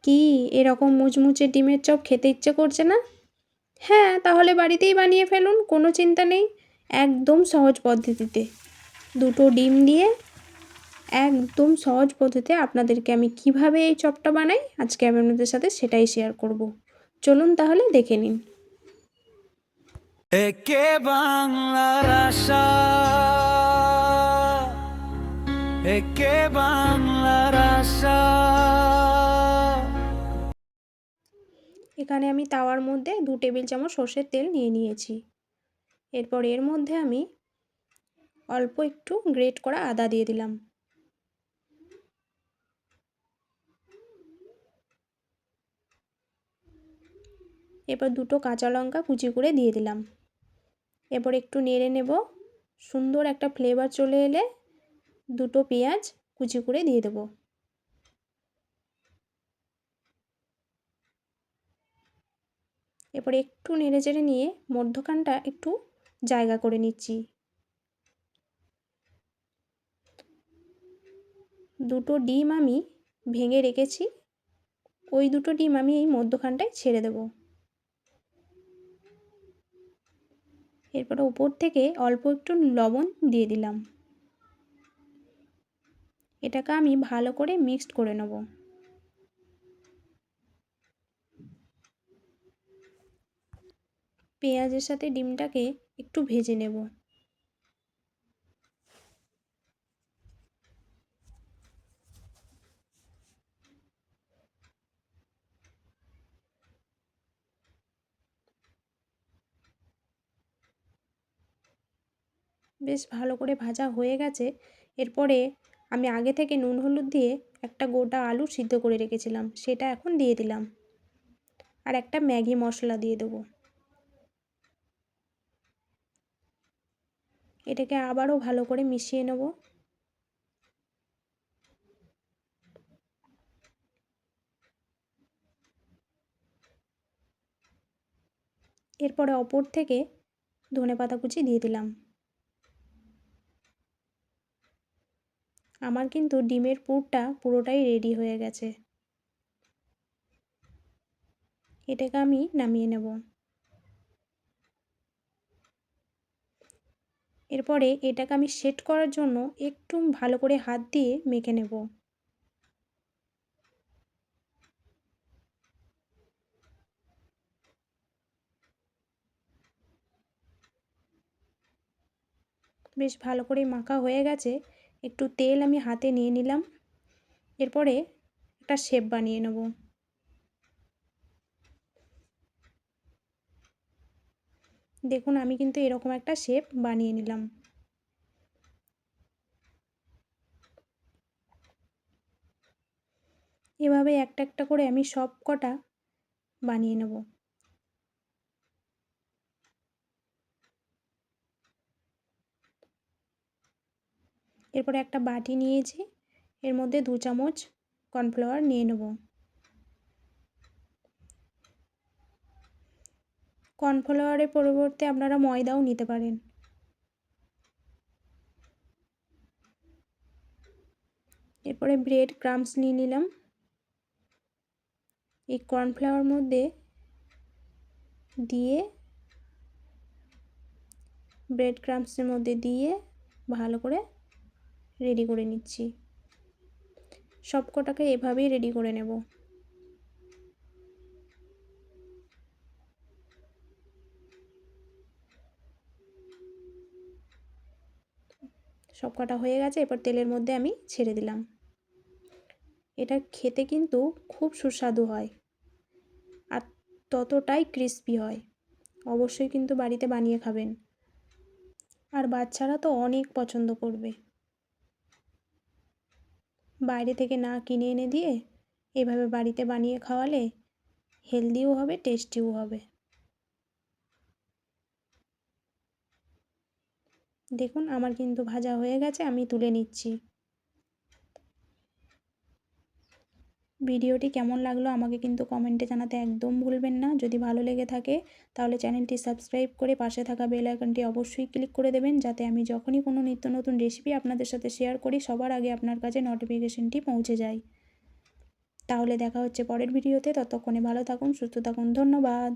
কি এরকম মুচমুচে ডিমের চপ খেতে ইচ্ছে করছে না? হ্যাঁ, তাহলে বাড়িতেই বানিয়ে ফেলুন, কোনো চিন্তা নেই। একদম সহজ পদ্ধতিতে দুটো ডিম দিয়ে একদম সহজ পদ্ধতিতে আপনাদেরকে আমি কিভাবে এই চপটা বানাই আজকে আমি আপনাদের সাথে সেটাই শেয়ার করব। চলুন তাহলে দেখে নিন। একে বাংলার আশা, একে বাংলার আশা। এখানে আমি তাওয়ার মধ্যে 2 টেবিল চামচ সর্ষের তেল নিয়ে নিয়েছি। এরপর এর মধ্যে আমি অল্প একটু গ্রেট করা আদা দিয়ে দিলাম। এরপর দুটো কাঁচা লঙ্কা কুচি করে দিয়ে দিলাম। এরপর একটু নেড়ে নেব। সুন্দর একটা ফ্লেভার চলে এলে দুটো পেঁয়াজ কুচি করে দিয়ে দেব। এরপর একটু নেড়ে চেড়ে নিয়ে মধ্যখানটা একটু জায়গা করে নিচ্ছি। দুটো ডিম আমি ভেঙে রেখেছি, ওই দুটো ডিম আমি এই মধ্যখানটায় ছেড়ে দেব। এরপরে উপর থেকে অল্প একটু লবণ দিয়ে দিলাম। এটাকে আমি ভালো করে মিক্সড করে নেব। পেঁয়াজের সাথে ডিমটাকে একটু ভেজে নেব। বেশ ভালো করে ভাজা হয়ে গেছে। এরপরে আমি আগে থেকে নুন হলুদ দিয়ে একটা গোটা আলু সিদ্ধ করে রেখেছিলাম, সেটা এখন দিয়ে দিলাম। আর একটা ম্যাগি মশলা দিয়ে দেবো। এটাকে আবারও ভালো করে মিশিয়ে নেব। এরপরে অপর থেকে ধনেপাতা কুচি দিয়ে দিলাম। আমার কিন্তু ডিমের পুরটা পুরোটাই রেডি হয়ে গেছে। এটাকে আমি নামিয়ে নেব। এরপরে এটাকে আমি সেট করার জন্য একটু ভালো করে হাত দিয়ে মেখে নেব। বেশ ভালো করে মাখা হয়ে গেছে। একটু তেল আমি হাতে নিয়ে নিলাম। এরপরে একটা শেপ বানিয়ে নেব। দেখুন আমি কিন্তু এরকম একটা শেপ বানিয়ে নিলাম। এভাবে একটা একটা করে আমি সব কটা বানিয়ে নেব। এরপরে একটা বাটি নিয়েছি, এর মধ্যে 2 চামচ কর্নফ্লাওয়ার নিয়ে নেব। কর্নফ্লাওয়ারের পরিবর্তে আপনারা ময়দাও নিতে পারেন। এরপরে ব্রেড ক্রাম্বস নিয়ে নিলাম। এই কর্নফ্লাওয়ার মধ্যে দিয়ে ব্রেড ক্রাম্বসের মধ্যে দিয়ে ভালো করে রেডি করে নিচ্ছি। সব কটাকে এভাবেই রেডি করে নেব। সব কটা হয়ে গেছে, এরপর তেলের মধ্যে আমি ছেড়ে দিলাম। এটা খেতে কিন্তু খুব সুস্বাদু হয় আর ততটাই ক্রিস্পি হয়। অবশ্যই কিন্তু বাড়িতে বানিয়ে খাবেন। আর বাচ্চারা তো অনেক পছন্দ করবে। বাইরে থেকে না কিনে এনে দিয়ে এভাবে বাড়িতে বানিয়ে খাওয়ালে হেলদিও হবে, টেস্টিও হবে। দেখুন আমার কিন্তু ভাজা হয়ে গেছে, আমি তুলে নিচ্ছি। ভিডিওটি কেমন লাগলো আমাকে কিন্তু কমেন্টে জানাতে একদম ভুলবেন না। যদি ভালো লেগে থাকে তাহলে চ্যানেলটি সাবস্ক্রাইব করে পাশে থাকা বেল আইকনটি অবশ্যই ক্লিক করে দেবেন, যাতে আমি যখনই কোনো নিত্য নতুন রেসিপি আপনাদের সাথে শেয়ার করি সবার আগে আপনার কাছে নোটিফিকেশনটি পৌঁছে যায়। তাহলে দেখা হচ্ছে পরের ভিডিওতে, ততক্ষণে ভালো থাকুন, সুস্থ থাকুন, ধন্যবাদ।